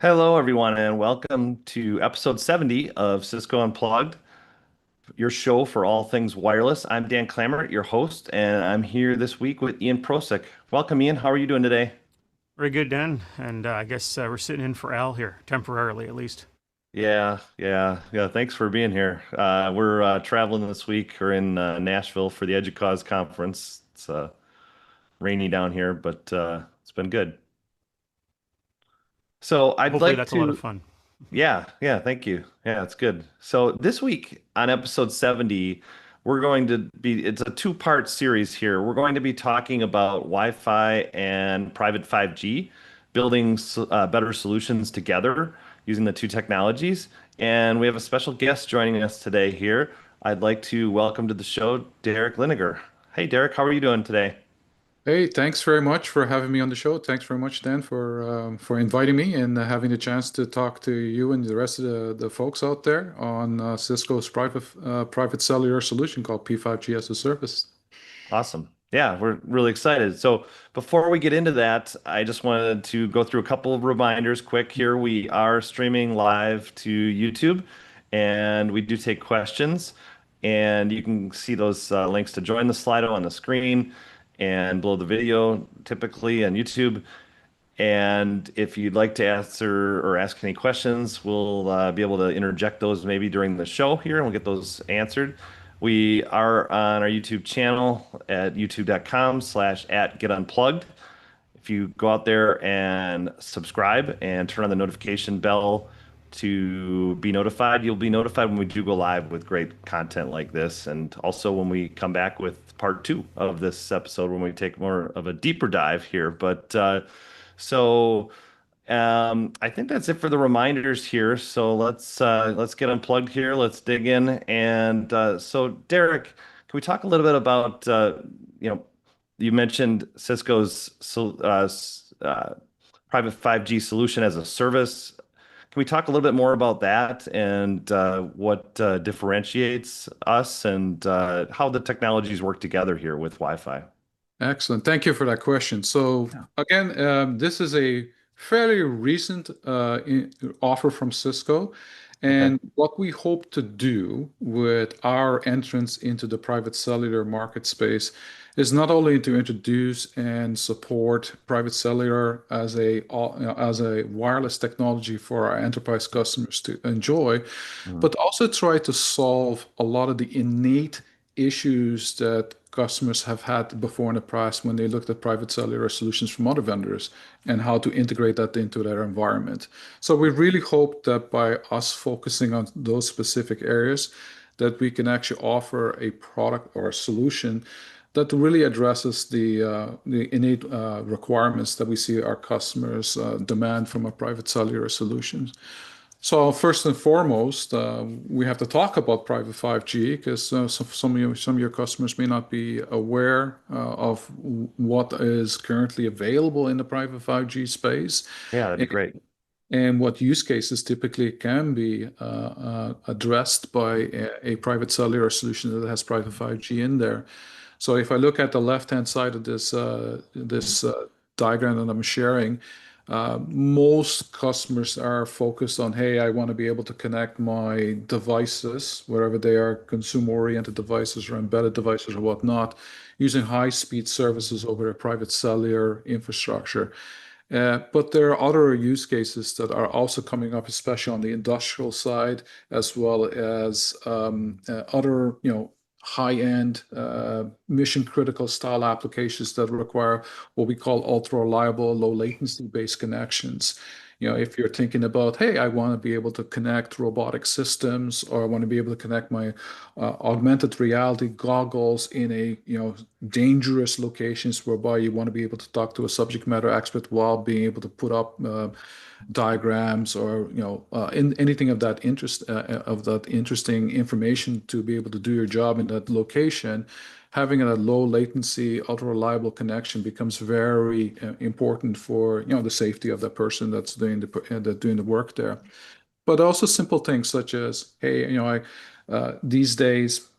Hello, everyone, and welcome to episode 70 of Cisco Unplugged, your show for all things wireless. I'm Dan Klamert, your host, and I'm here this week with Ian Procyk. Welcome, Ian. How are you doing today? Very good, Dan. And I guess we're sitting in for Al here, temporarily at least. Yeah. Thanks for being here. We're traveling this week. We're in Nashville for the EDUCAUSE conference. It's rainy down here, but it's been good. So I'd Hopefully, like that's a lot of to fun. Yeah, thank you. Yeah, it's good. So this week on episode 70, we're going to be, it's a two-part series here. We're going to be talking about Wi-Fi and private 5G, building better solutions together using the two technologies. And we have a special guest joining us today here. I'd like to welcome to the show Derick Linegar. Hey, Derek, how are you doing today? Hey, thanks very much for having me on the show. Thanks very much, Dan, for inviting me and having the chance to talk to you and the rest of the folks out there on Cisco's private cellular solution called P5G as a service. Awesome. Yeah, we're really excited. So before we get into that, I just wanted to go through a couple of reminders quick here. We are streaming live to YouTube and we do take questions. And you can see those links to join the Slido on the screen and below the video, typically on YouTube. And if you'd like to answer or ask any questions, we'll be able to interject those maybe during the show here and we'll get those answered. We are on our YouTube channel at youtube.com/@getunplugged. If you go out there and subscribe and turn on the notification bell to be notified, you'll be notified when we do go live with great content like this. And also when we come back with part two of this episode, when we take more of a deeper dive here. So I think that's it for the reminders here. So let's get unplugged here. Let's dig in. And so Derek, can we talk a little bit about you know you mentioned Cisco's private 5G solution as a service. Can we talk a little bit more about that and what differentiates us and how the technologies work together here with Wi-Fi? Excellent. Thank you for that question. So Yeah. again, this is a fairly recent offer from Cisco. Okay. And what we hope to do with our entrance into the private cellular market space is not only to introduce and support private cellular as as a wireless technology for our enterprise customers to enjoy, Mhm. but also try to solve a lot of the innate issues that customers have had before in the past when they looked at private cellular solutions from other vendors and how to integrate that into their environment. So we really hope that by us focusing on those specific areas, that we can actually offer a product or a solution that really addresses the innate requirements that we see our customers demand from a private cellular solution. So first and foremost, we have to talk about private 5G because some of your customers may not be aware of what is currently available in the private 5G space Yeah, that'd be great. and what use cases typically can be addressed by a private cellular solution that has private 5G in there. So if I look at the left-hand side of this diagram that I'm sharing, most customers are focused on, hey, I want to be able to connect my devices, wherever they are, consumer-oriented devices or embedded devices or whatnot, using high-speed services over a private cellular infrastructure. But there are other use cases that are also coming up, especially on the industrial side, as well as other, high-end mission-critical style applications that require what we call ultra-reliable, low latency-based connections. If you're thinking about, hey, I want to be able to connect robotic systems, or I want to be able to connect my augmented reality goggles in dangerous locations whereby you want to be able to talk to a subject matter expert while being able to put up diagrams or anything of that interest of that interesting information to be able to do your job in that location. Having a low latency, ultra reliable connection becomes very important for the safety of the person that's doing the work there. But also simple things such as, hey, these days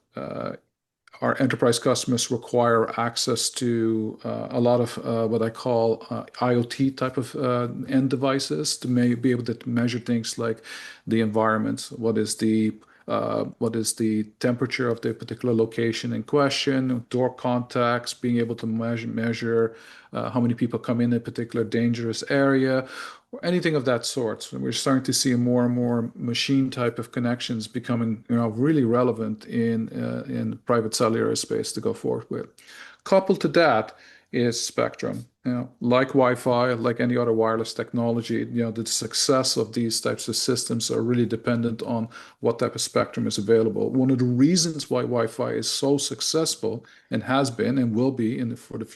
our enterprise customers require access to a lot of what I call IoT type of end devices to be able to measure things like the environment, what is the temperature of the particular location in question, door contacts, being able to measure how many people come in a particular dangerous area, or anything of that sort. And we're starting to see more and more machine type of connections becoming, really relevant in private cellular space to go forward with. Coupled to that is spectrum. Like Wi-Fi, like any other wireless technology, the success of these types of systems are really dependent on what type of spectrum is available. One of the reasons why Wi-Fi is so successful and has been and will be for the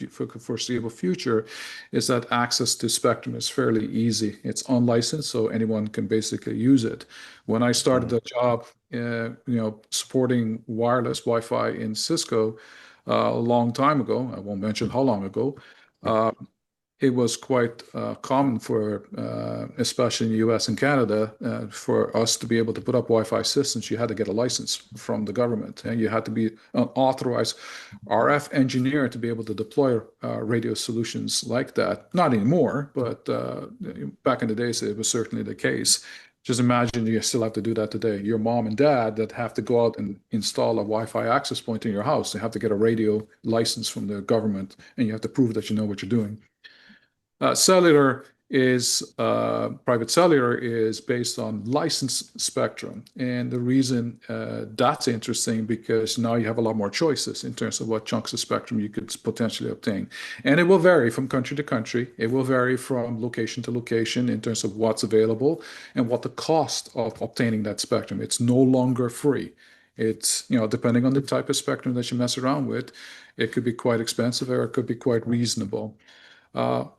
foreseeable future is that access to spectrum is fairly easy. It's unlicensed, so anyone can basically use it. When I started the job, supporting wireless Wi-Fi in Cisco, a long time ago, I won't mention how long ago, it was quite common for, especially in the US and Canada, for us to be able to put up Wi-Fi systems. You had to get a license from the government, and you had to be an authorized RF engineer to be able to deploy radio solutions like that. Not anymore, but back in the days, it was certainly the case. Just imagine you still have to do that today. Your mom and dad that have to go out and install a Wi-Fi access point in your house. They have to get a radio license from the government, and you have to prove that you know what you're doing. Private cellular is based on licensed spectrum. And the reason that's interesting because now you have a lot more choices in terms of what chunks of spectrum you could potentially obtain. And it will vary from country to country. It will vary from location to location in terms of what's available and what the cost of obtaining that spectrum. It's no longer free. It's, depending on the type of spectrum that you mess around with, it could be quite expensive or it could be quite reasonable.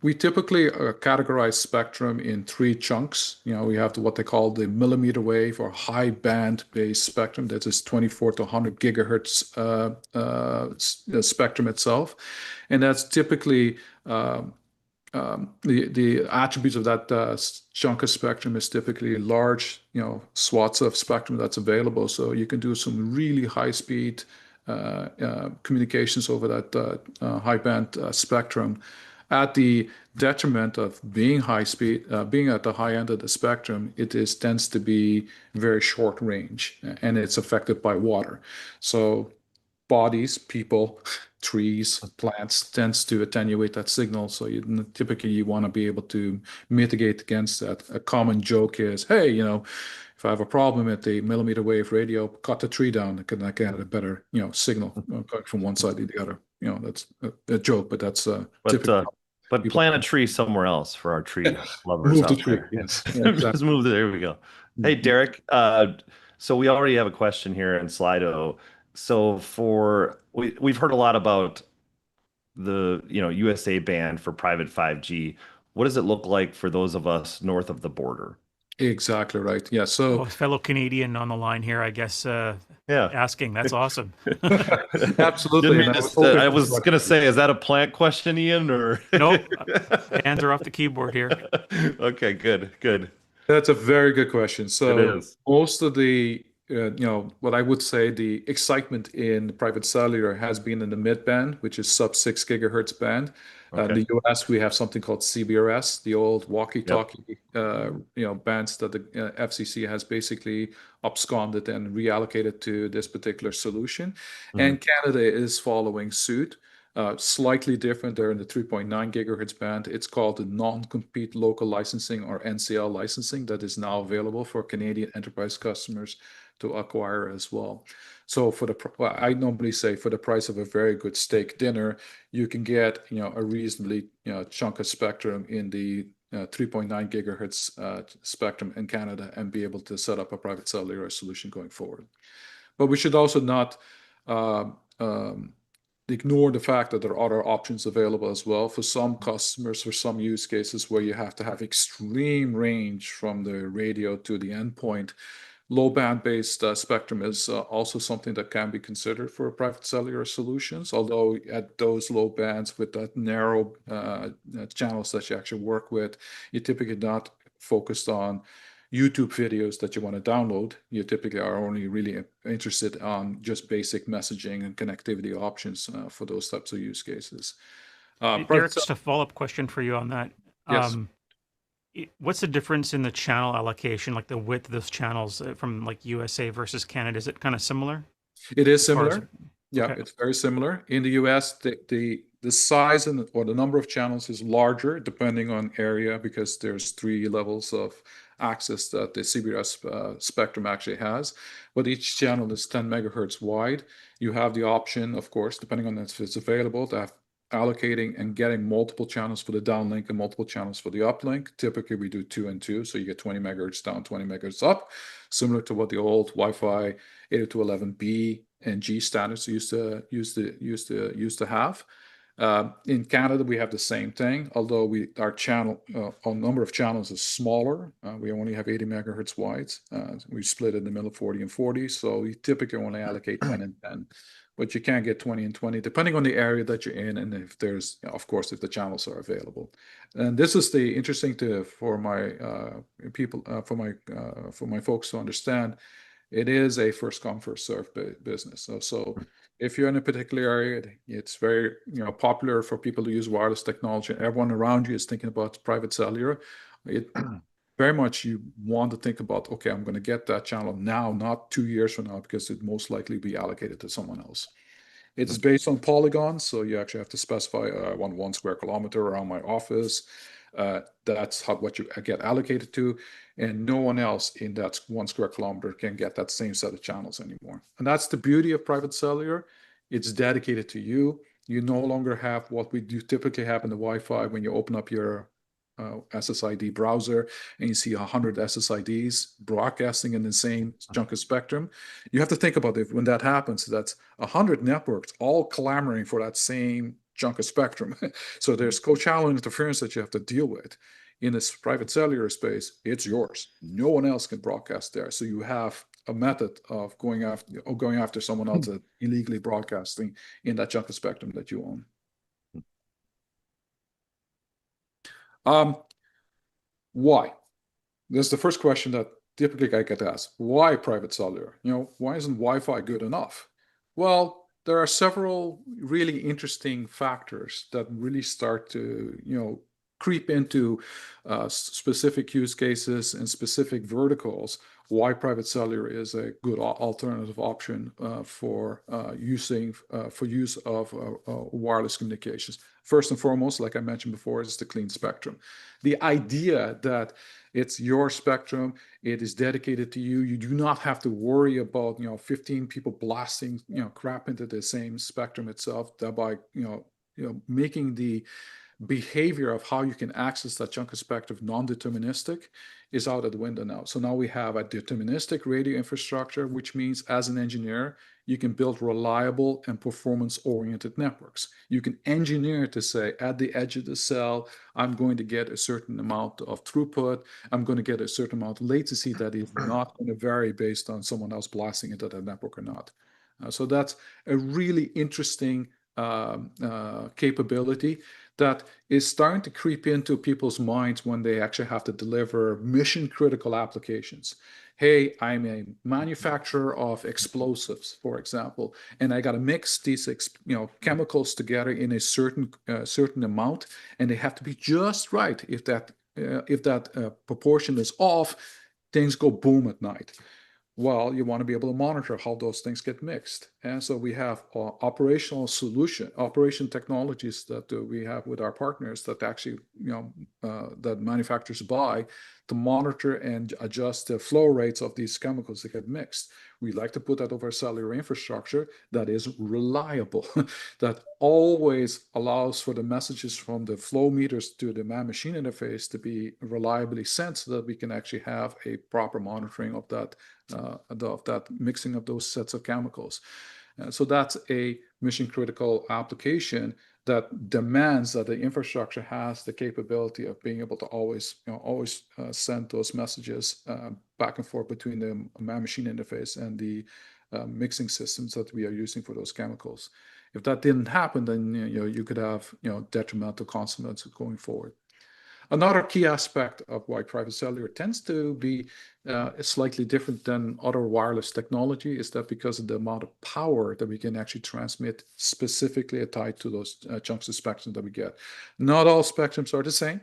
We typically categorize spectrum in three chunks. We have what they call the millimeter wave or high band based spectrum. That is 24 to 100 gigahertz spectrum itself. And that's typically the attributes of that chunk of spectrum is typically large, swaths of spectrum that's available. So you can do some really high speed communications over that high band spectrum at the detriment of being high speed, being at the high end of the spectrum. Tends to be very short range, and it's affected by water. So bodies, people, trees, plants tends to attenuate that signal. So typically you want to be able to mitigate against that. A common joke is, hey, if I have a problem at the millimeter wave radio, cut the tree down. I can get a better, signal going from one side to the other. That's a joke, but that's typical. But plant a tree somewhere else for our tree lovers Move the out tree. there. Yes. Yeah, exactly. Just move there. We go. Hey, Derick. So we already have a question here in Slido. So we've heard a lot about the USA ban for private 5G. What does it look like for those of us north of the border? Exactly right. Yeah. So fellow Canadian on the line here, I guess. Asking. That's awesome. Absolutely. I was going to say, is that a plant question, Ian, or nope? Hands are off the keyboard here. Okay, good. That's a very good question. So it is. Most of the what I would say the excitement in private cellular has been in the mid band, which is sub 6 gigahertz band. Okay. In the US, we have something called CBRS, the old walkie-talkie bands that the FCC has basically absconded and reallocated to this particular solution. Mm-hmm. And Canada is following suit. Slightly different. They're in the 3.9 gigahertz band. It's called the non-compete local licensing or NCL licensing that is now available for Canadian enterprise customers to acquire as well. So I normally say for the price of a very good steak dinner, you can get a reasonably chunk of spectrum in the 3.9 gigahertz spectrum in Canada and be able to set up a private cellular solution going forward. But we should also not ignore the fact that there are other options available as well for some customers, for some use cases where you have to have extreme range from the radio to the endpoint. Low band based spectrum is also something that can be considered for private cellular solutions, although at those low bands with that narrow channels that you actually work with, you're typically not focused on YouTube videos that you want to download. You typically are only really interested on just basic messaging and connectivity options for those types of use cases. Derek, just a follow-up question for you on that. Yes. What's the difference in the channel allocation, like the width of those channels from like USA versus Canada? Is it kind of similar? It is As far as- similar. Yeah, okay. it's very similar. In the US, the size or the number of channels is larger depending on area, because there's 3 levels of access that the CBRS spectrum actually has. But each channel is 10 megahertz wide. You have the option, of course, depending on if it's available, to have allocating and getting multiple channels for the downlink and multiple channels for the uplink. Typically, we do 2 and 2, so you get 20 megahertz down, 20 megahertz up, similar to what the old Wi-Fi 802.11b and G standards used to have. In Canada, we have the same thing, although our number of channels is smaller. We only have 80 megahertz wide. We split in the middle 40 and 40, so we typically only allocate 10 and 10. But you can get 20 and 20, depending on the area that you're in, and if there's, of course, if the channels are available. And this is the interesting for my people, for my folks to understand. It is a first come first serve business. So if you're in a particular area, it's very popular for people to use wireless technology, and everyone around you is thinking about private cellular. It very much you want to think about, okay, I'm going to get that channel now, not 2 years from now, because it most likely be allocated to someone else. It's based on polygons, so you actually have to specify I want 1 square kilometer around my office. That's what you get allocated to, and no one else in that 1 square kilometer can get that same set of channels anymore. And that's the beauty of private cellular. It's dedicated to you. You no longer have what we do typically have in the Wi-Fi when you open up your SSID browser and you see 100 SSIDs broadcasting in the same chunk of spectrum. You have to think about it when that happens. That's 100 networks all clamoring for that same chunk of spectrum. So there's co-channel interference that you have to deal with. In this private cellular space, it's yours. No one else can broadcast there. So you have a method of going after someone else that illegally broadcasting in that chunk of spectrum that you own. Why? That's the first question that typically I get asked. Why private cellular? Why isn't Wi-Fi good enough? Well, there are several really interesting factors that really start to, creep into specific use cases and specific verticals. Why private cellular is a good alternative option for use of wireless communications. First and foremost, like I mentioned before, is the clean spectrum. The idea that it's your spectrum, it is dedicated to you. You do not have to worry about 15 people blasting crap into the same spectrum itself, thereby making the behavior of how you can access that chunk of spectrum non-deterministic is out of the window now. So now we have a deterministic radio infrastructure, which means as an engineer, you can build reliable and performance-oriented networks. You can engineer to say, at the edge of the cell, I'm going to get a certain amount of throughput. I'm going to get a certain amount of latency that is not going to vary based on someone else blasting into that network or not. So that's a really interesting capability that is starting to creep into people's minds when they actually have to deliver mission critical applications. Hey, I'm a manufacturer of explosives, for example, and I got to mix these chemicals together in a certain amount, and they have to be just right. If that proportion is off, things go boom at night. Well, you want to be able to monitor how those things get mixed. And so we have operation technologies that we have with our partners that actually, that manufacturers buy to monitor and adjust the flow rates of these chemicals that get mixed. We like to put that over cellular infrastructure that is reliable, that always allows for the messages from the flow meters to the man-machine interface to be reliably sent so that we can actually have a proper monitoring of that mixing of those sets of chemicals. So that's a mission critical application that demands that the infrastructure has the capability of being able to always send those messages back and forth between the man-machine interface and the mixing systems that we are using for those chemicals. If that didn't happen, then you could have detrimental consequences going forward. Another key aspect of why private cellular tends to be slightly different than other wireless technology is that because of the amount of power that we can actually transmit specifically tied to those chunks of spectrum that we get. Not all spectrums are the same.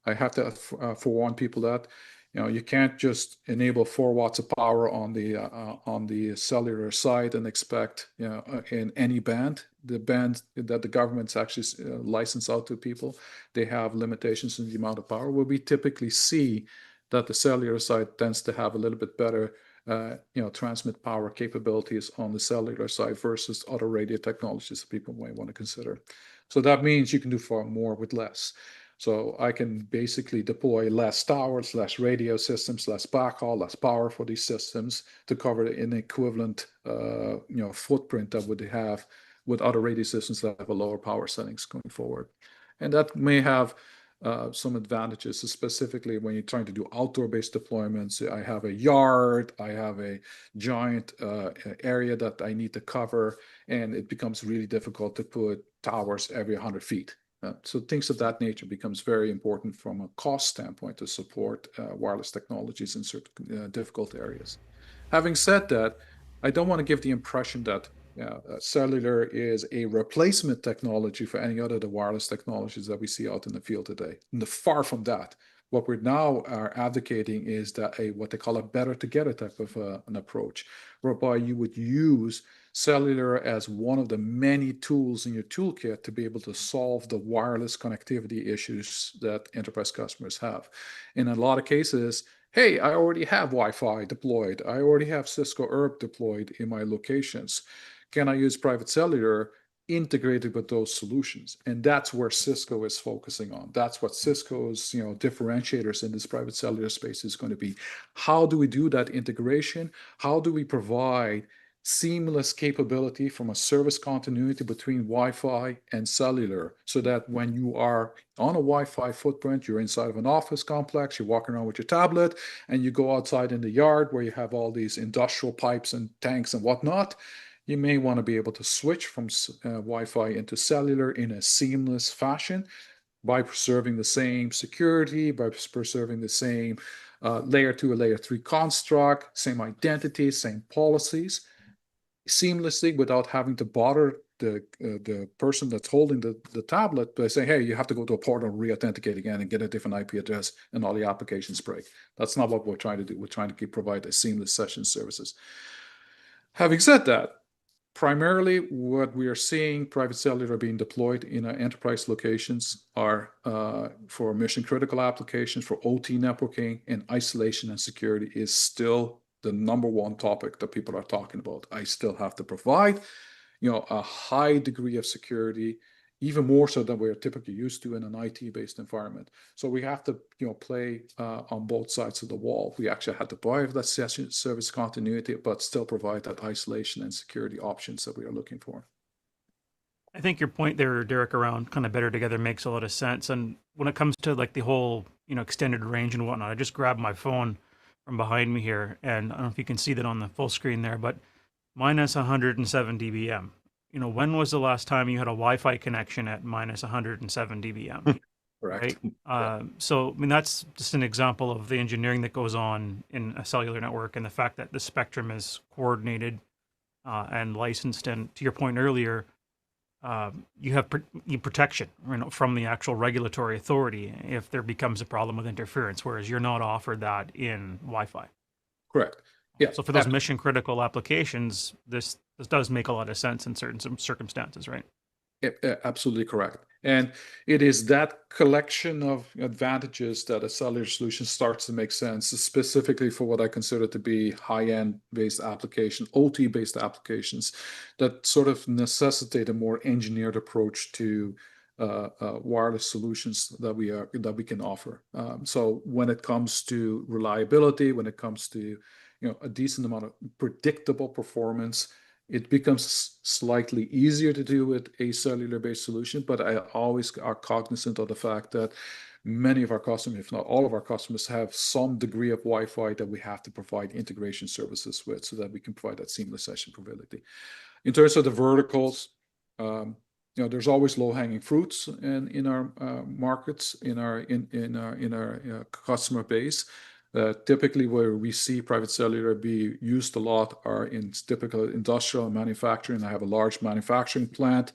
I have to forewarn people that you can't just enable 4 watts of power on the cellular side and expect in any band. The band that the government's actually license out to people, they have limitations in the amount of power. Where we typically see that the cellular side tends to have a little bit better transmit power capabilities on the cellular side versus other radio technologies that people might want to consider. So that means you can do far more with less. So I can basically deploy less towers, less radio systems, less backhaul, less power for these systems to cover an equivalent footprint that would have with other radio systems that have a lower power settings going forward. And that may have some advantages, specifically when you're trying to do outdoor-based deployments. I have a yard, I have a giant area that I need to cover, and it becomes really difficult to put towers every 100 feet. So things of that nature becomes very important from a cost standpoint to support wireless technologies in certain difficult areas. Having said that, I don't want to give the impression that cellular is a replacement technology for any other of the wireless technologies that we see out in the field today. And far from that. What we're now advocating is that what they call a better together type of an approach, whereby you would use cellular as one of the many tools in your toolkit to be able to solve the wireless connectivity issues that enterprise customers have. In a lot of cases, hey, I already have Wi-Fi deployed. I already have Cisco URB deployed in my locations. Can I use private cellular integrated with those solutions? And that's where Cisco is focusing on. That's what Cisco's differentiators in this private cellular space is going to be. How do we do that integration? How do we provide seamless capability from a service continuity between Wi-Fi and cellular, so that when you are on a Wi-Fi footprint, you're inside of an office complex, you're walking around with your tablet, and you go outside in the yard where you have all these industrial pipes and tanks and whatnot, you may want to be able to switch from Wi-Fi into cellular in a seamless fashion by preserving the same security, by preserving the same layer 2 or layer 3 construct, same identity, same policies, seamlessly without having to bother the person that's holding the tablet by saying, hey, you have to go to a portal and re-authenticate again and get a different IP address, and all the applications break. That's not what we're trying to do. We're trying to provide a seamless session services. Having said that, primarily what we are seeing private cellular being deployed in enterprise locations are for mission critical applications, for OT networking, and isolation and security is still the number one topic that people are talking about. I still have to provide, a high degree of security, even more so than we're typically used to in an IT-based environment. So we have to, play on both sides of the wall. We actually have to provide that session service continuity, but still provide that isolation and security options that we are looking for. I think your point there, Derick, around kind of better together makes a lot of sense. And when it comes to like the whole, extended range and whatnot, I just grabbed my phone from behind me here, and I don't know if you can see that on the full screen there, but minus 107 dBm. When was the last time you had a Wi-Fi connection at minus 107 dBm? Correct. Right? So, that's just an example of the engineering that goes on in a cellular network, and the fact that the spectrum is coordinated and licensed. And to your point earlier, you have protection from the actual regulatory authority if there becomes a problem with interference, whereas you're not offered that in Wi-Fi. Correct. Yeah. So for those mission critical applications, this does make a lot of sense in certain circumstances, right? Absolutely correct. And it is that collection of advantages that a cellular solution starts to make sense, specifically for what I consider to be high-end based application, OT-based applications that sort of necessitate a more engineered approach to wireless solutions that we can offer. So when it comes to reliability, when it comes to a decent amount of predictable performance, it becomes slightly easier to do with a cellular-based solution, but I always are cognizant of the fact that many of our customers, if not all of our customers, have some degree of Wi-Fi that we have to provide integration services with so that we can provide that seamless session probability. In terms of the verticals, there's always low-hanging fruits in our markets, in our customer base. Typically, where we see private cellular be used a lot are in typical industrial manufacturing. I have a large manufacturing plant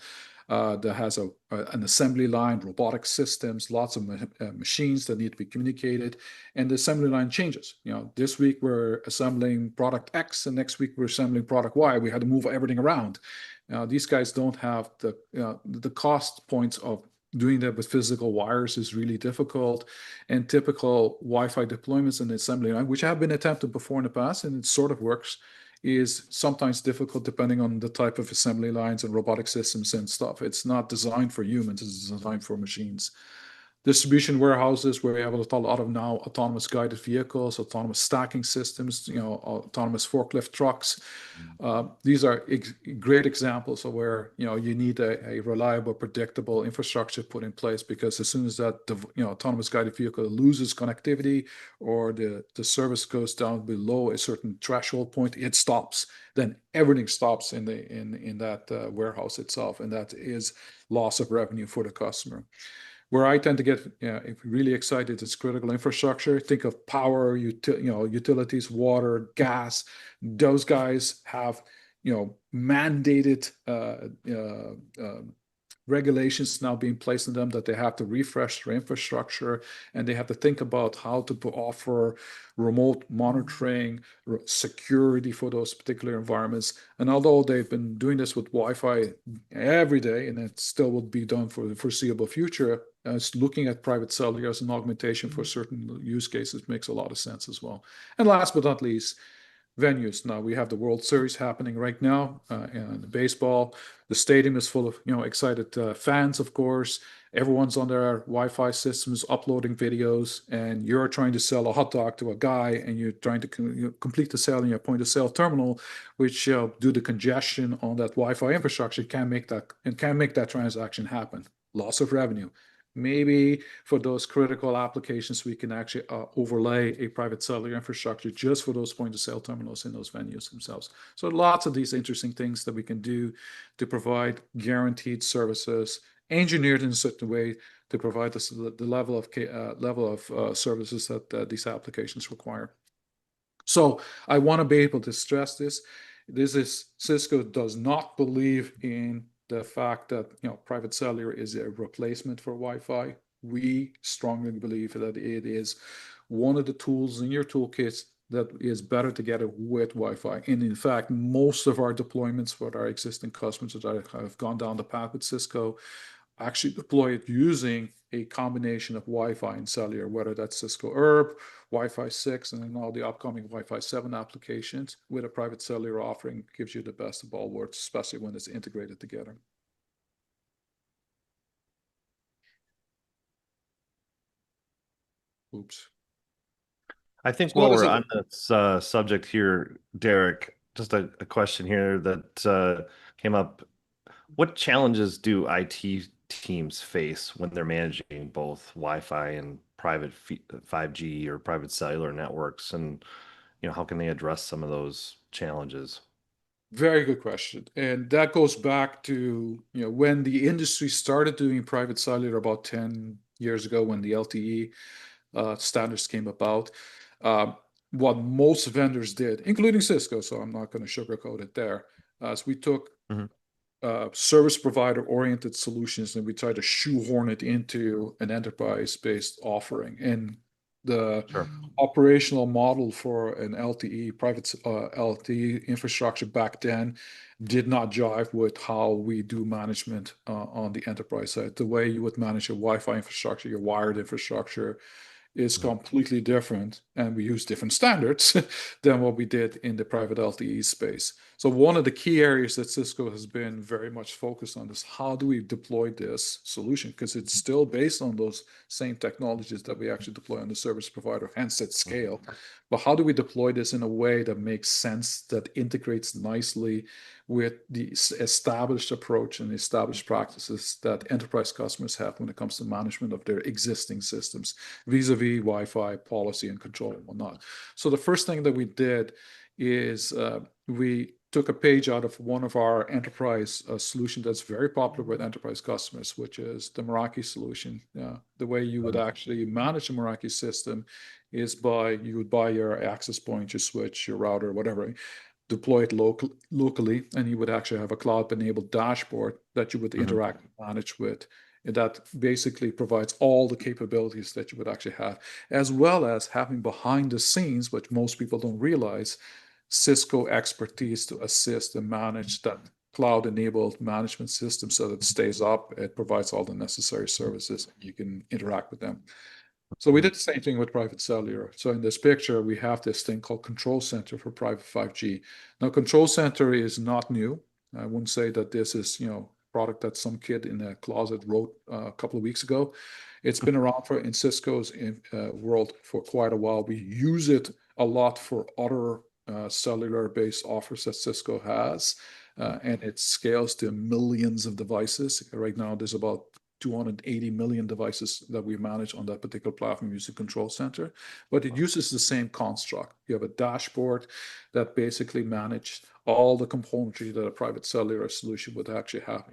that has an assembly line, robotic systems, lots of machines that need to be communicated, and the assembly line changes. This week we're assembling product X, and next week we're assembling product Y. We had to move everything around. These guys don't have the cost points of doing that with physical wires is really difficult, and typical Wi-Fi deployments in the assembly line, which have been attempted before in the past, and it sort of works, is sometimes difficult depending on the type of assembly lines and robotic systems and stuff. It's not designed for humans, it's designed for machines. Distribution warehouses, where we have a lot of now autonomous guided vehicles, autonomous stacking systems, autonomous forklift trucks. These are great examples of where you need a reliable, predictable infrastructure put in place, because as soon as that autonomous guided vehicle loses connectivity or the service goes down below a certain threshold point, it stops. Then everything stops in that warehouse itself, and that is loss of revenue for the customer. Where I tend to get really excited is critical infrastructure. Think of power, utilities, water, gas. Those guys have mandated regulations now being placed on them that they have to refresh their infrastructure, and they have to think about how to offer remote monitoring, security for those particular environments. And although they've been doing this with Wi-Fi every day, and it still will be done for the foreseeable future, looking at private cellular as an augmentation for certain use cases makes a lot of sense as well. And last but not least, venues. Now we have the World Series happening right now, and baseball. The stadium is full of excited fans, of course. Everyone's on their Wi-Fi systems uploading videos, and you're trying to sell a hot dog to a guy, and you're trying to complete the sale in your point of sale terminal, which due to congestion on that Wi-Fi infrastructure can make that transaction happen. Loss of revenue. Maybe for those critical applications, we can actually overlay a private cellular infrastructure just for those point-of-sale terminals in those venues themselves. So lots of these interesting things that we can do to provide guaranteed services, engineered in a certain way to provide the level of services that these applications require. So I want to be able to stress this. Cisco does not believe in the fact that private cellular is a replacement for Wi-Fi. We strongly believe that it is one of the tools in your toolkit that is better together with Wi-Fi. And in fact, most of our deployments with our existing customers that have gone down the path with Cisco actually deploy it using a combination of Wi-Fi and cellular, whether that's Cisco URB, Wi-Fi 6, and then all the upcoming Wi-Fi 7 applications with a private cellular offering gives you the best of all worlds, especially when it's integrated together. Oops. I think So while we're on this subject here, Derick, just a question here that came up. What challenges do IT teams face when they're managing both Wi-Fi and private 5G or private cellular networks, and how can they address some of those challenges? Very good question. And that goes back to when the industry started doing private cellular about 10 years ago, when the LTE standards came about. What most vendors did, including Cisco, so I'm not going to sugarcoat it there, as we took service provider oriented solutions and we tried to shoehorn it into an enterprise-based offering. And the operational model for an LTE, private LTE infrastructure back then did not jive with how we do management on the enterprise side. The way you would manage your Wi-Fi infrastructure, your wired infrastructure, is completely different, and we use different standards than what we did in the private LTE space. So one of the key areas that Cisco has been very much focused on is how do we deploy this solution, because it's still based on those same technologies that we actually deploy on the service provider, hence at scale. But how do we deploy this in a way that makes sense, that integrates nicely with the established approach and established practices that enterprise customers have when it comes to management of their existing systems, vis-a-vis Wi-Fi policy and control and whatnot. So the first thing that we did is we took a page out of one of our enterprise solution that's very popular with enterprise customers, which is the Meraki solution. The way you would actually manage the Meraki system is you would buy your access point, your switch, your router, whatever, deploy it locally, and you would actually have a cloud-enabled dashboard that you would interact and manage with. And that basically provides all the capabilities that you would actually have, as well as having behind the scenes, which most people don't realize, Cisco expertise to assist and manage that cloud-enabled management system so that it stays up, it provides all the necessary services, and you can interact with them. So we did the same thing with private cellular. So in this picture, we have this thing called Control Center for private 5G. Now, Control Center is not new. I wouldn't say that this is, product that some kid in a closet wrote a couple of weeks ago. It's been around in Cisco's world for quite a while. We use it a lot for other cellular-based offers that Cisco has, and it scales to millions of devices. Right now, there's about 280 million devices that we manage on that particular platform using Control Center, but it uses the same construct. You have a dashboard that basically manages all the componentry that a private cellular solution would actually have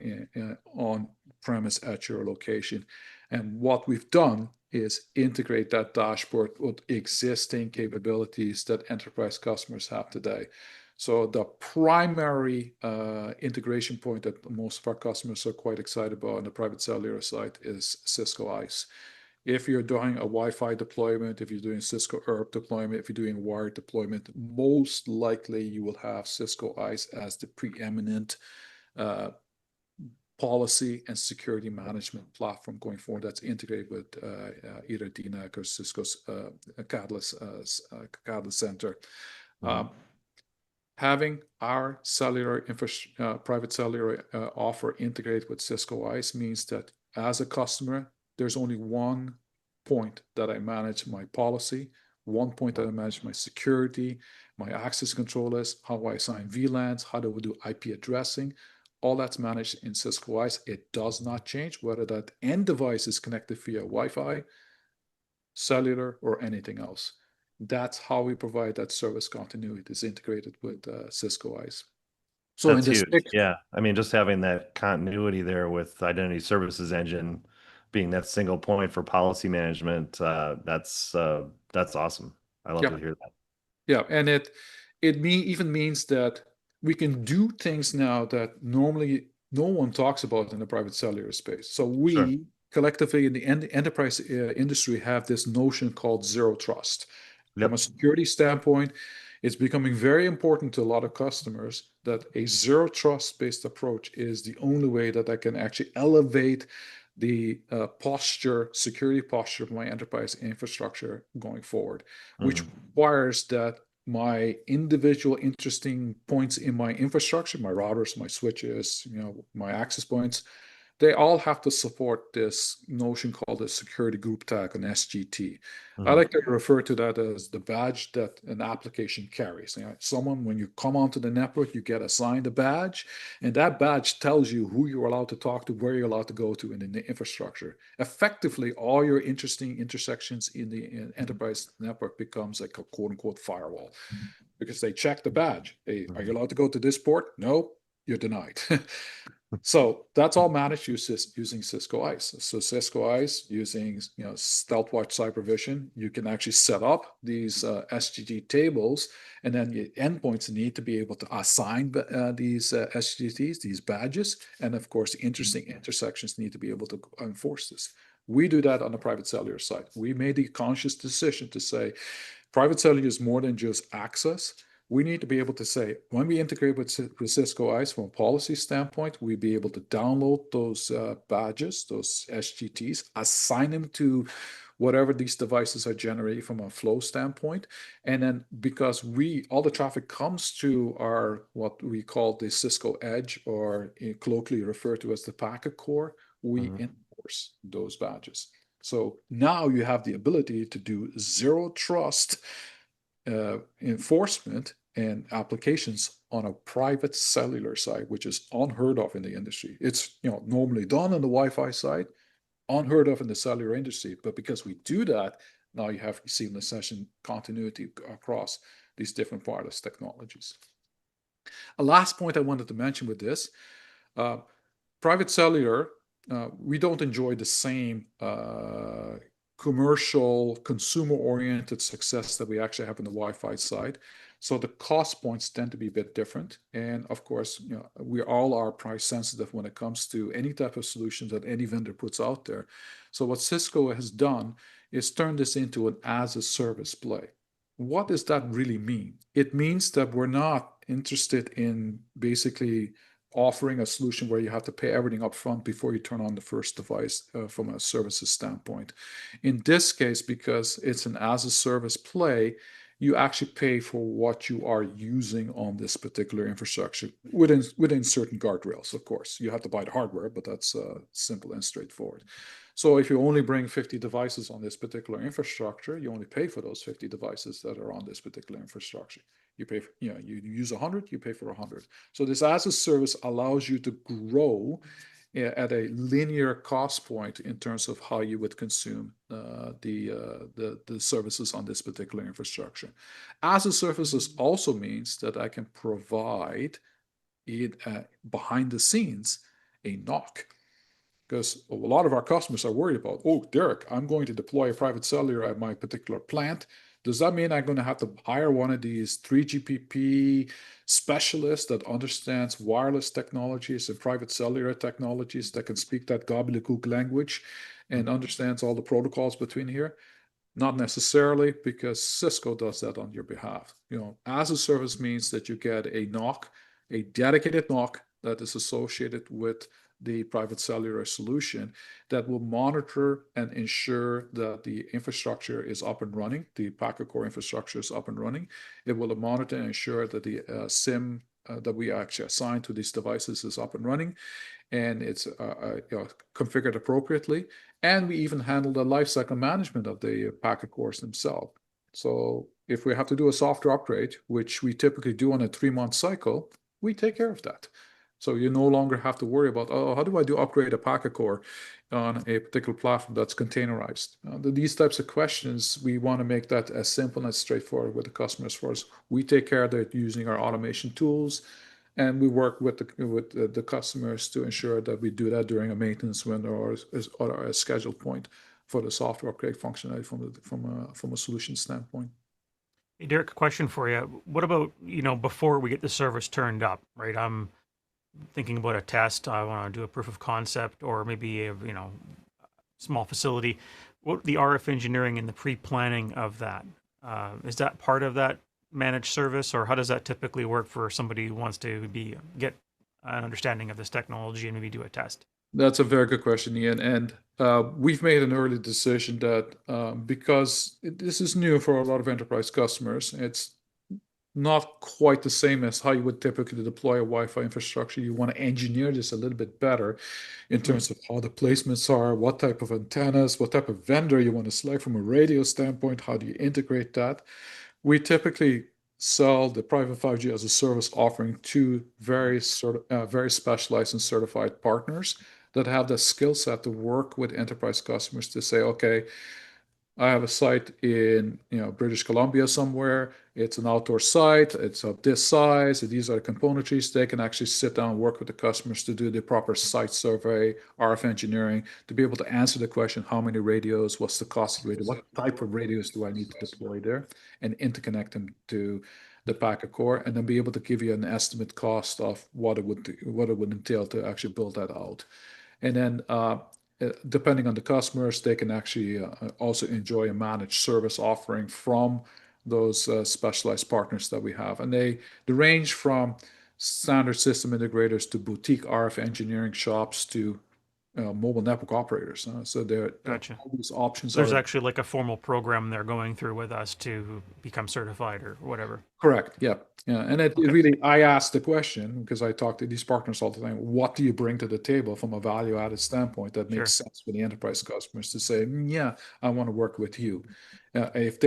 on premise at your location. And what we've done is integrate that dashboard with existing capabilities that enterprise customers have today. So the primary integration point that most of our customers are quite excited about on the private cellular side is Cisco ICE. If you're doing a Wi-Fi deployment, if you're doing Cisco URP deployment, if you're doing wired deployment, most likely you will have Cisco ICE as the preeminent policy and security management platform going forward that's integrated with either DNAC or Cisco's Catalyst Center. Having our private cellular offer integrated with Cisco ICE means that as a customer, there's only one point that I manage my policy, one point that I manage my security, my access control is, how I assign VLANs, how do we do IP addressing. All that's managed in Cisco ICE. It does not change whether that end device is connected via Wi-Fi, cellular, or anything else. That's how we provide that service continuity. It's integrated with Cisco ICE. So that's huge. Yeah. I mean, just having that continuity there with Identity Services Engine being that single point for policy management, that's awesome. I love to hear that. Yeah, and it even means that we can do things now that normally no one talks about in the private cellular space. So we collectively in the enterprise industry have this notion called zero trust. From a security standpoint, it's becoming very important to a lot of customers that a zero trust based approach is the only way that I can actually elevate the security posture of my enterprise infrastructure going forward, which requires that my individual interesting points in my infrastructure, my routers, my switches, my access points, they all have to support this notion called a security group tag, an SGT. I like to refer to that as the badge that an application carries. Someone, when you come onto the network, you get assigned a badge, and that badge tells you who you're allowed to talk to, where you're allowed to go to in the infrastructure. Effectively, all your interesting intersections in the enterprise network becomes like a quote-unquote firewall, because they check the badge. Hey, are you allowed to go to this port? No, you're denied. So that's all managed using Cisco ICE. So Cisco ICE using StealthWatch CyberVision, you can actually set up these SGT tables, and then your endpoints need to be able to assign these SGTs, these badges, and of course the interesting intersections need to be able to enforce this. We do that on the private cellular side. We made the conscious decision to say private cellular is more than just access. We need to be able to say, when we integrate with Cisco ICE from a policy standpoint, we be able to download those badges, those SGTs, assign them to whatever these devices are generating from a flow standpoint. And then because all the traffic comes to our, what we call the Cisco Edge, or colloquially referred to as the packet core, we enforce those badges. So now you have the ability to do zero trust enforcement and applications on a private cellular side, which is unheard of in the industry. It's normally done on the Wi-Fi side, unheard of in the cellular industry. But because we do that, Now you have seamless session continuity across these different wireless technologies. A last point I wanted to mention with this, private cellular, we don't enjoy the same commercial, consumer-oriented success that we actually have on the Wi-Fi side. So the cost points tend to be a bit different. And of course, we all are price sensitive when it comes to any type of solution that any vendor puts out there. So what Cisco has done is turn this into an as-a-service play. What does that really mean? It means that we're not interested in basically offering a solution where you have to pay everything up front before you turn on the first device from a services standpoint. In this case, because it's an as-a-service play, you actually pay for what you are using on this particular infrastructure within certain guardrails, of course. You have to buy the hardware, but that's simple and straightforward. So if you only bring 50 devices on this particular infrastructure, you only pay for those 50 devices that are on this particular infrastructure. You pay for, you use 100, you pay for 100. So this as a service allows you to grow at a linear cost point in terms of how you would consume the services on this particular infrastructure. As a service also means that I can provide it behind the scenes a knock. Because a lot of our customers are worried about, oh, Derick, I'm going to deploy a private cellular at my particular plant. Does that mean I'm going to have to hire one of these 3GPP specialists that understands wireless technologies and private cellular technologies that can speak that gobbledygook language and understands all the protocols between here? Not necessarily, because Cisco does that on your behalf. As a service means that you get a knock, a dedicated knock that is associated with the private cellular solution that will monitor and ensure that the infrastructure is up and running, the packet core infrastructure is up and running. It will monitor and ensure that the SIM that we actually assign to these devices is up and running, and it's configured appropriately. And we even handle the lifecycle management of the packet cores themselves. So if we have to do a software upgrade, which we typically do on a 3-month cycle, we take care of that. So you no longer have to worry about, oh, how do I upgrade a packet core on a particular platform that's containerized? These types of questions, we want to make that as simple and as straightforward with the customers for us. We take care of that using our automation tools, and we work with the customers to ensure that we do that during a maintenance window or a scheduled point for the software upgrade functionality from a solution standpoint. Hey, Derick, a question for you. What about, before we get the service turned up, right? I'm thinking about a test. I want to do a proof of concept or maybe a small facility. What the RF engineering and the pre-planning of that, is that part of that managed service, or how does that typically work for somebody who wants to get an understanding of this technology and maybe do a test? That's a very good question, Ian. And we've made an early decision that because this is new for a lot of enterprise customers, it's not quite the same as how you would typically deploy a Wi-Fi infrastructure. You want to engineer this a little bit better in terms of how the placements are, what type of antennas, what type of vendor you want to select from a radio standpoint, how do you integrate that. We typically sell the private 5G as a service offering to very specialized and certified partners that have the skill set to work with enterprise customers to say, okay, I have a site in British Columbia somewhere. It's an outdoor site. It's of this size. These are the componentries. They can actually sit down and work with the customers to do the proper site survey, RF engineering, to be able to answer the question, how many radios, what's the cost of radio, what type of radios do I need to deploy there, and interconnect them to the packet core, and then be able to give you an estimate cost of what it would entail to actually build that out. And then depending on the customers, they can actually also enjoy a managed service offering from those specialized partners that we have. And they range from standard system integrators to boutique RF engineering shops to mobile network operators. So Gotcha. all these options. There's actually like a formal program they're going through with us to become certified or whatever. Correct. Yeah. And it really, I asked the question because I talk to these partners all the time. What do you bring to the table from a value-added standpoint that makes sense for the enterprise customers to say, yeah, I want to work with you. If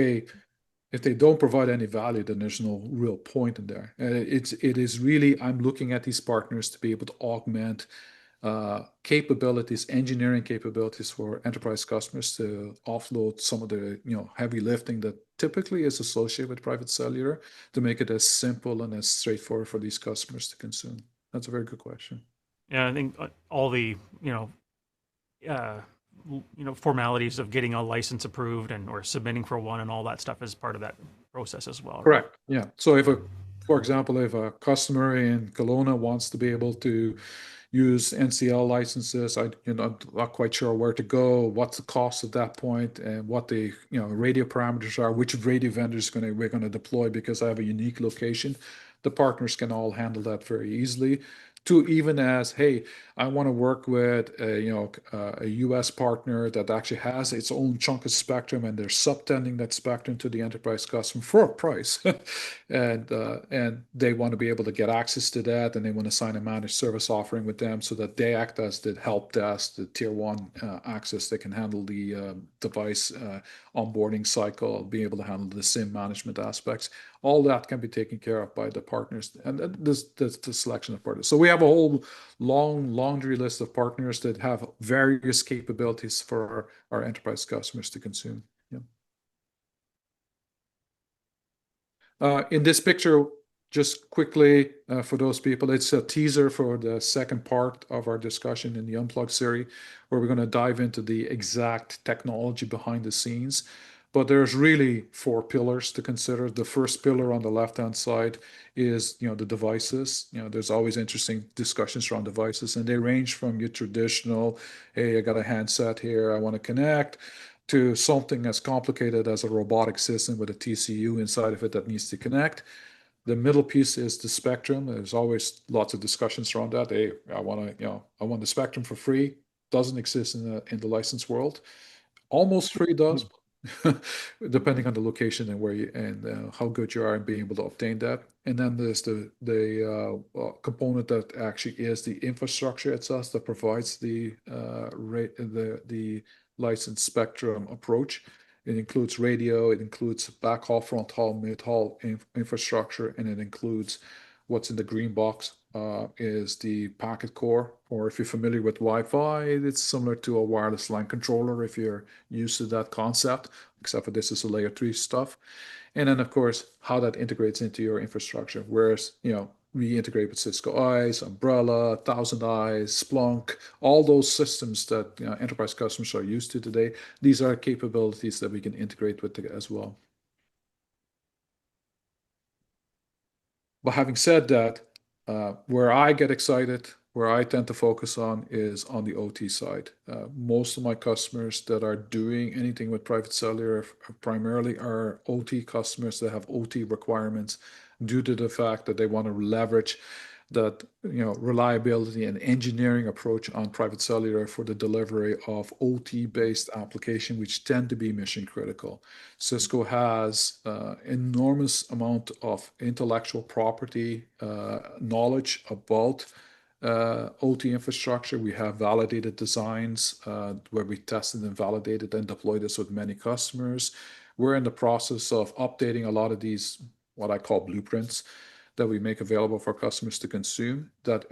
they don't provide any value, then there's no real point in there. It is really, I'm looking at these partners to be able to augment capabilities, engineering capabilities for enterprise customers to offload some of the heavy lifting that typically is associated with private cellular, to make it as simple and as straightforward for these customers to consume. That's a very good question. Yeah, I think all the formalities of getting a license approved or submitting for one and all that stuff is part of that process as well. Right? Correct. Yeah. So for example, if a customer in Kelowna wants to be able to use NCL licenses, I'm not quite sure where to go, what's the cost at that point, and what the radio parameters are, which radio vendors we're going to deploy because I have a unique location. The partners can all handle that very easily. To even as, hey, I want to work with a US partner that actually has its own chunk of spectrum, and they're subtending that spectrum to the enterprise customer for a price, and they want to be able to get access to that, and they want to sign a managed service offering with them so that they act as the help desk, the tier one access. They can handle the device onboarding cycle, be able to handle the SIM management aspects. All that can be taken care of by the partners, and this the selection of partners. So we have a whole long laundry list of partners that have various capabilities for our enterprise customers to consume. Yeah. In this picture, just quickly for those people, it's a teaser for the second part of our discussion in the Unplugged series, where we're going to dive into the exact technology behind the scenes. But there's really 4 pillars to consider. The first pillar on the left-hand side is, the devices. There's always interesting discussions around devices, and they range from your traditional, hey, I got a handset here, I want to connect, to something as complicated as a robotic system with a TCU inside of it that needs to connect. The middle piece is the spectrum. There's always lots of discussions around that. Hey, I want the spectrum for free. Doesn't exist in the license world. Almost free does, depending on the location and where and how good you are in being able to obtain that. And then there's the component that actually is the infrastructure itself that provides the license spectrum approach. It includes radio, it includes backhaul, front haul, mid haul infrastructure, and it includes what's in the green box is the packet core, or if you're familiar with Wi-Fi, it's similar to a wireless LAN controller if you're used to that concept, except for this is a layer 3 stuff. And then, of course, how that integrates into your infrastructure. Whereas, we integrate with Cisco ICE, Umbrella, Thousand Eyes, Splunk, all those systems that enterprise customers are used to today. These are capabilities that we can integrate with as well. But having said that, where I get excited, where I tend to focus on is on the OT side. Most of my customers that are doing anything with private cellular primarily are OT customers that have OT requirements due to the fact that they want to leverage that reliability and engineering approach on private cellular for the delivery of OT-based application, which tend to be mission critical. Cisco has enormous amount of intellectual property knowledge about OT infrastructure. We have validated designs where we tested and validated and deployed this with many customers. We're in the process of updating a lot of these, what I call blueprints, that we make available for customers to consume. That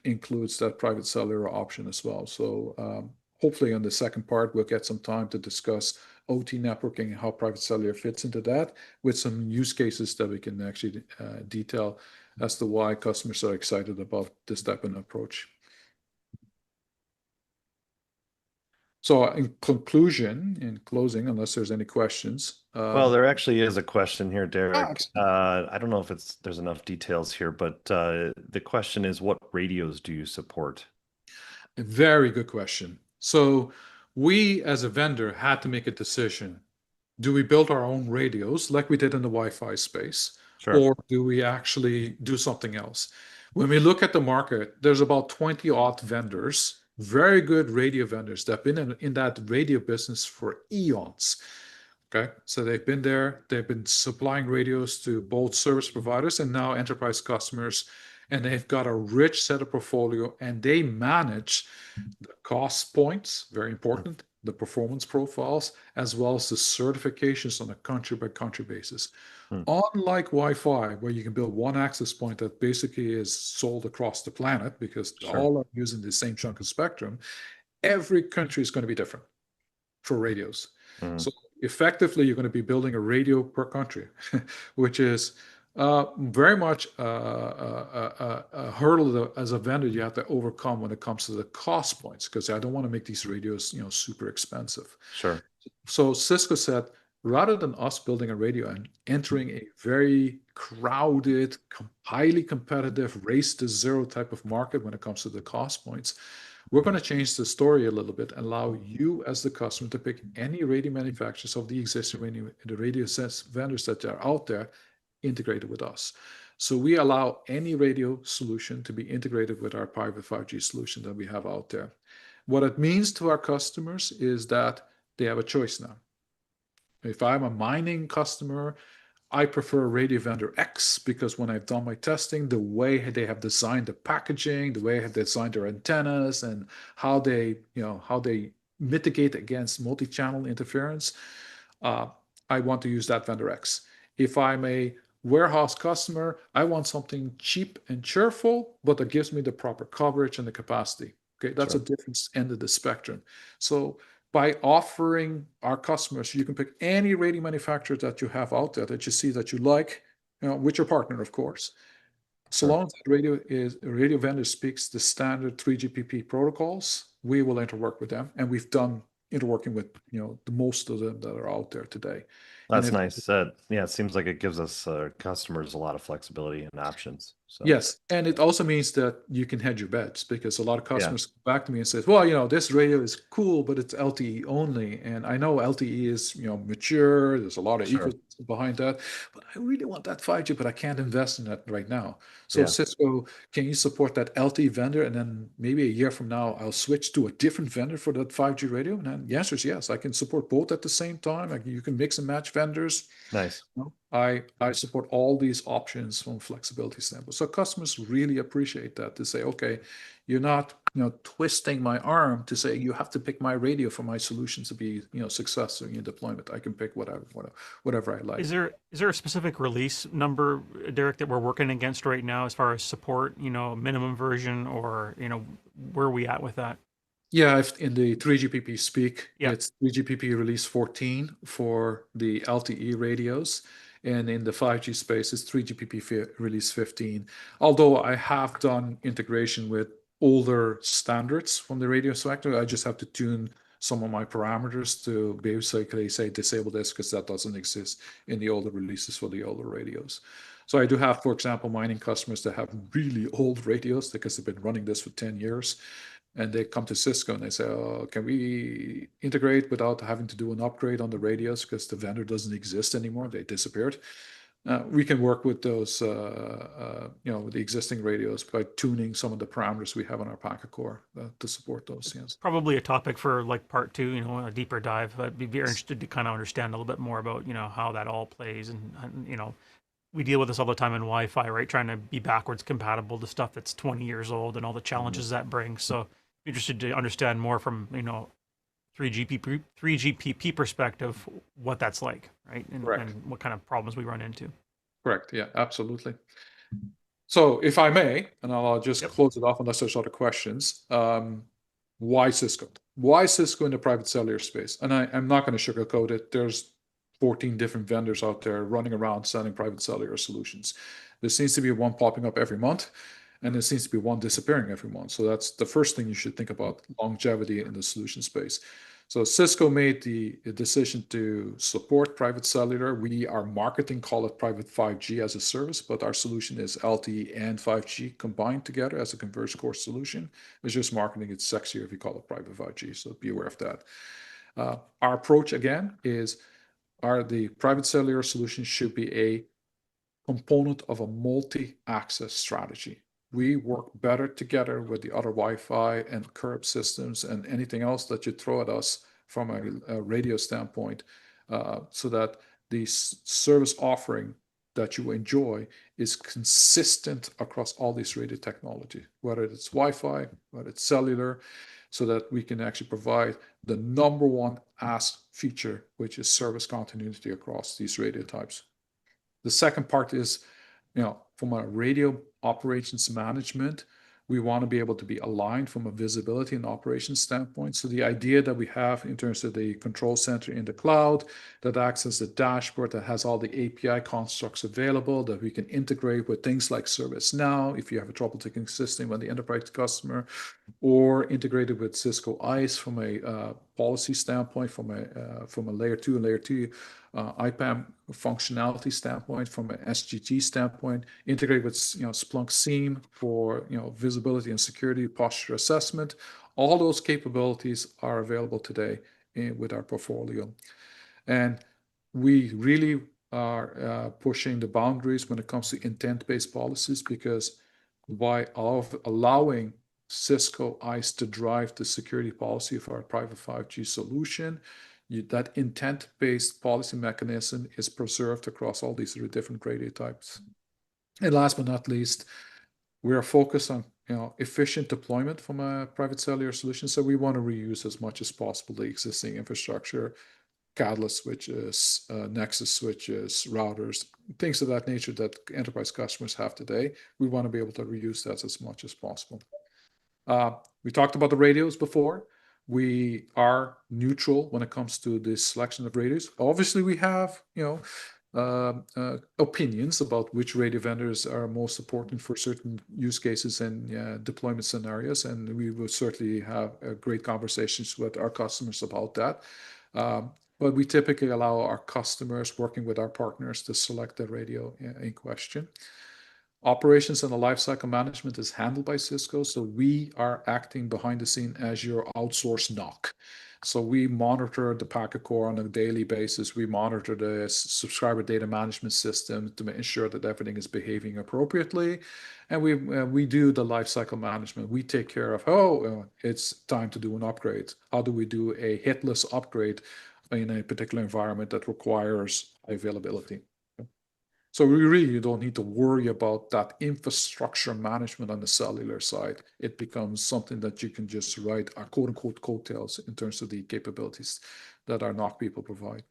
includes that private cellular option as well. So hopefully on the second part, we'll get some time to discuss OT networking and how private cellular fits into that, with some use cases that we can actually detail as to why customers are excited about this type of approach. So in conclusion, in closing, unless there's any questions. Well, there actually is a question here, Derick. I don't know if there's enough details here, but the question is, what radios do you support? A very good question. So we, as a vendor, had to make a decision. Do we build our own radios like we did in the Wi-Fi space? Sure. Or do we actually do something else? When we look at the market, there's about 20 odd vendors, very good radio vendors that have been in that radio business for eons. Okay, so they've been there, they've been supplying radios to both service providers and now enterprise customers, and they've got a rich set of portfolio, and they manage the cost points, very important, the performance profiles, as well as the certifications on a country-by-country basis. Unlike Wi-Fi, where you can build one access point that basically is sold across the planet because all are using the same chunk of spectrum, every country is going to be different for radios. So effectively, you're going to be building a radio per country, which is very much a hurdle that, as a vendor, you have to overcome when it comes to the cost points, because I don't want to make these radios, super expensive. Sure. So Cisco said, rather than us building a radio and entering a very crowded, highly competitive race to zero type of market when it comes to the cost points, we're going to change the story a little bit and allow you as the customer to pick any radio manufacturers of the existing radio vendors that are out there integrated with us. So we allow any radio solution to be integrated with our private 5G solution that we have out there. What it means to our customers is that they have a choice now. If I'm a mining customer, I prefer radio vendor X because when I've done my testing, the way they have designed the packaging, the way they have designed their antennas, and how they mitigate against multi-channel interference, I want to use that vendor X. If I'm a warehouse customer, I want something cheap and cheerful, but that gives me the proper coverage and the capacity. Okay, that's a different end of the spectrum. So by offering our customers, you can pick any radio manufacturer that you have out there that you see that you like, with your partner, of course. So long as that radio vendor speaks the standard 3GPP protocols, we will interwork with them, and we've done interworking with the most of them that are out there today. That's nice. Yeah, it seems like it gives us customers a lot of flexibility and options. So yes, and it also means that you can hedge your bets, because a lot of customers come back to me and say, well, this radio is cool, but it's LTE only. And I know LTE is, mature. There's a lot of ecosystem behind that, but I really want that 5G, but I can't invest in that right now. So Cisco, can you support that LTE vendor? And then maybe a year from now, I'll switch to a different vendor for that 5G radio. And then the answer is yes, I can support both at the same time. You can mix and match vendors. Nice. I support all these options from flexibility standpoint. So customers really appreciate that, to say, okay, you're not twisting my arm to say you have to pick my radio for my solution to be successful in your deployment. I can pick whatever I like. Is there a specific release number, Derick, that we're working against right now as far as support? Minimum version, or where are we at with that? Yeah, if in the 3GPP speak, it's 3GPP release 14 for the LTE radios. And in the 5G space, it's 3GPP release 15. Although I have done integration with older standards from the radio sector, I just have to tune some of my parameters to basically say disable this, because that doesn't exist in the older releases for the older radios. So I do have, for example, mining customers that have really old radios because they've been running this for 10 years. And they come to Cisco and they say, oh, can we integrate without having to do an upgrade on the radios because the vendor doesn't exist anymore? They disappeared. We can work with those, with the existing radios by tuning some of the parameters we have on our packet core to support those. Yes. Probably a topic for like part 2, a deeper dive. I'd be very interested to kind of understand a little bit more about, how that all plays. And we deal with this all the time in Wi-Fi, right? Trying to be backwards compatible to stuff that's 20 years old and all the challenges that brings. So interested to understand more from 3GPP perspective what that's like, right? And what kind of problems we run into. Correct. Yeah, absolutely. So if I may, and I'll just close it off unless there's other questions. Why Cisco? Why Cisco in the private cellular space? And I'm not going to sugarcoat it. There's 14 different vendors out there running around selling private cellular solutions. There seems to be one popping up every month, and there seems to be one disappearing every month. So that's the first thing you should think about, longevity in the solution space. So Cisco made the decision to support private cellular. We are marketing, call it private 5G as a service, but our solution is LTE and 5G combined together as a converged core solution. It's just marketing. It's sexier if you call it private 5G. So be aware of that. Our approach again is the private cellular solution should be a component of a multi-access strategy. We work better together with the other Wi-Fi and curb systems and anything else that you throw at us from a radio standpoint, so that the service offering that you enjoy is consistent across all these radio technology, whether it's Wi-Fi, whether it's cellular, so that we can actually provide the number one asked feature, which is service continuity across these radio types. The second part is, from a radio operations management, we want to be able to be aligned from a visibility and operations standpoint. So the idea that we have in terms of the control center in the cloud that acts as the dashboard that has all the API constructs available that we can integrate with things like ServiceNow if you have a trouble ticketing system on the enterprise customer, or integrated with Cisco ICE from a policy standpoint, from a layer 2 and layer 2 IPAM functionality standpoint, from an SGT standpoint, integrate with Splunk SIEM for visibility and security posture assessment. All those capabilities are available today with our portfolio, and we really are pushing the boundaries when it comes to intent-based policies, because by allowing Cisco ICE to drive the security policy of our private 5G solution, that intent-based policy mechanism is preserved across all these different radio types. And last but not least, we are focused on efficient deployment from a private cellular solution. So we want to reuse as much as possible the existing infrastructure, Catalyst switches, Nexus switches, routers, things of that nature that enterprise customers have today. We want to be able to reuse that as much as possible. We talked about the radios before. We are neutral when it comes to this selection of radios. Obviously, we have opinions about which radio vendors are most important for certain use cases and deployment scenarios, and we will certainly have great conversations with our customers about that. But we typically allow our customers working with our partners to select the radio in question. Operations and the lifecycle management is handled by Cisco, so we are acting behind the scene as your outsourced NOC. So we monitor the packet core on a daily basis. We monitor the subscriber data management system to ensure that everything is behaving appropriately, and we do the lifecycle management. We take care of it's time to do an upgrade. How do we do a hitless upgrade in a particular environment that requires availability? So we really don't need to worry about that infrastructure management on the cellular side. It becomes something that you can just write a quote-unquote coattails in terms of the capabilities that our NOC people provide.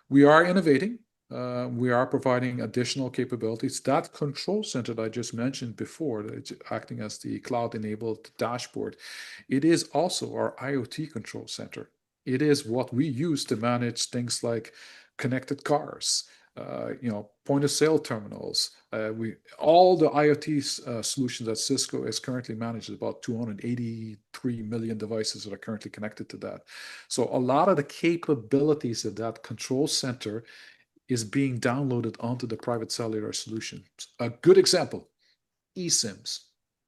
We are innovating. We are providing additional capabilities. That control center that I just mentioned before, that's acting as the cloud-enabled dashboard, it is also our IoT control center. It is what we use to manage things like connected cars, point of sale terminals. All the IoT solutions that Cisco is currently managing, about 283 million devices that are currently connected to that. So a lot of the capabilities of that control center is being downloaded onto the private cellular solutions. A good example, eSIMs.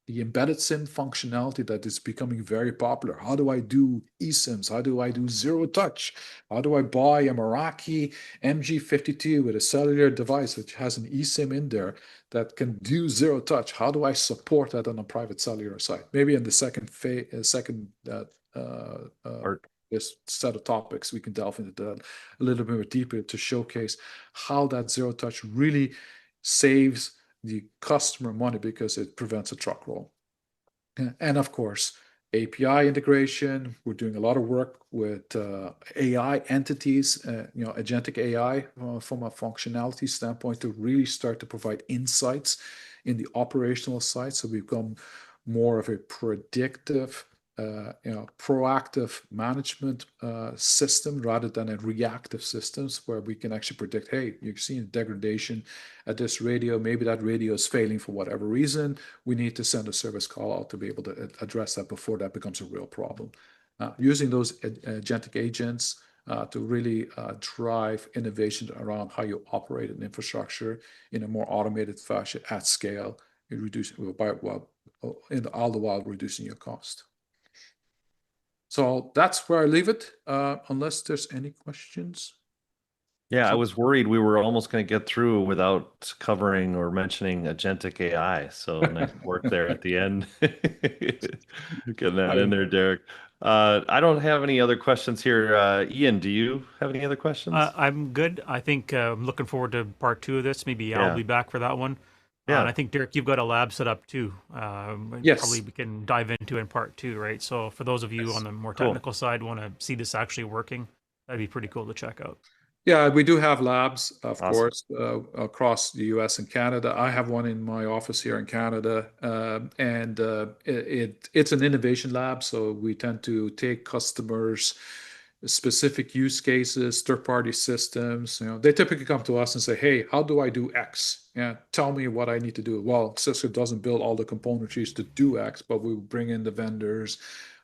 The embedded SIM functionality that is becoming very popular. How do I do eSIMs? How do I do zero touch? How do I buy a Meraki MG52 with a cellular device which has an eSIM in there that can do zero touch? How do I support that on a private cellular site? Maybe in the second this set of topics, we can delve into that a little bit more deeper to showcase how that zero touch really saves the customer money because it prevents a truck roll. And of course, API integration. We're doing a lot of work with AI entities, agentic AI from a functionality standpoint to really start to provide insights in the operational side. So we become more of a predictive, proactive management system rather than a reactive systems where we can actually predict, hey, you're seeing degradation at this radio. Maybe that radio is failing for whatever reason. We need to send a service call out to be able to address that before that becomes a real problem. Using those agentic agents to really drive innovation around how you operate an infrastructure in a more automated fashion at scale, all the while reducing your cost. So that's where I leave it, unless there's any questions. Yeah, I was worried we were almost going to get through without covering or mentioning agentic AI. So nice work there at the end. Getting that in there, Derick. I don't have any other questions here. Ian, do you have any other questions? I'm good. I think I'm looking forward to part two of this. Maybe I'll Yeah. be back for that one. And Yeah. I think Derek, you've got a lab set up too. Probably Yes. we can dive into in part two, right? So for those of you on Yes. the more Cool. technical side want to see this actually working, that'd be pretty cool to check out. Yeah, we do have labs, of Awesome. course, across the US and Canada. I have one in my office here in Canada, and it's an innovation lab. So we tend to take customers' specific use cases, third-party systems. They typically come to us and say, "Hey, how do I do X? Yeah, tell me what I need to do." Well, Cisco doesn't build all the componentries to do X, but we bring in the vendors.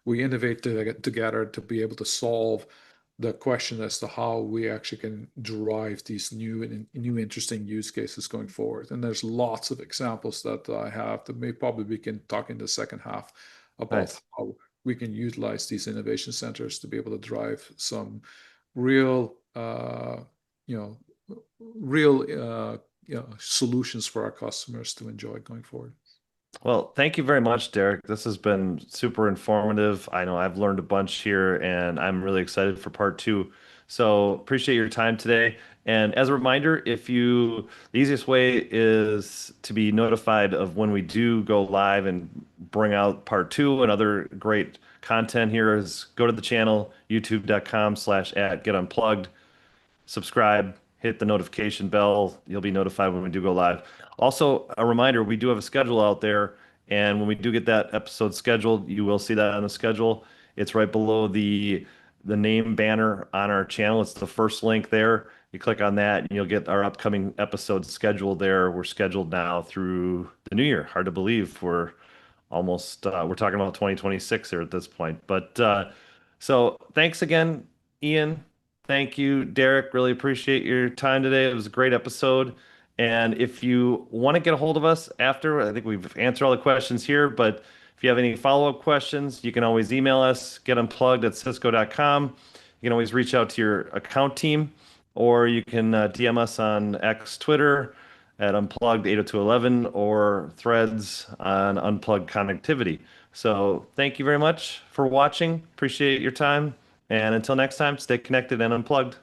We innovate together to be able to solve the question as to how we actually can derive these new and new interesting use cases going forward. And there's lots of examples that I have that may probably we can talk in the second half about Nice. how we can utilize these innovation centers to be able to drive some real, you know, real, solutions for our customers to enjoy going forward. Well, thank you very much, Derek. This has been super informative. I know I've learned a bunch here, and I'm really excited for part two. So appreciate your time today. And as a reminder, the easiest way is to be notified of when we do go live and bring out part two and other great content here is go to the channel, youtube.com/@getunplugged, subscribe, hit the notification bell. You'll be notified when we do go live. Also, a reminder, we do have a schedule out there, and when we do get that episode scheduled, you will see that on the schedule. It's right below the name banner on our channel. It's the first link there. You click on that, and you'll get our upcoming episode schedule there. We're scheduled now through the new year. Hard to believe we're talking about 2026 here at this point. But so thanks again, Ian. Thank you, Derek. Really appreciate your time today. It was a great episode. And if you want to get a hold of us after, I think we've answered all the questions here, but if you have any follow-up questions, you can always email us, getunplugged@cisco.com. You can always reach out to your account team, or you can DM us on X Twitter at Unplugged 80211 or Threads on Unplugged Connectivity. So thank you very much for watching. Appreciate your time. And until next time, stay connected and unplugged.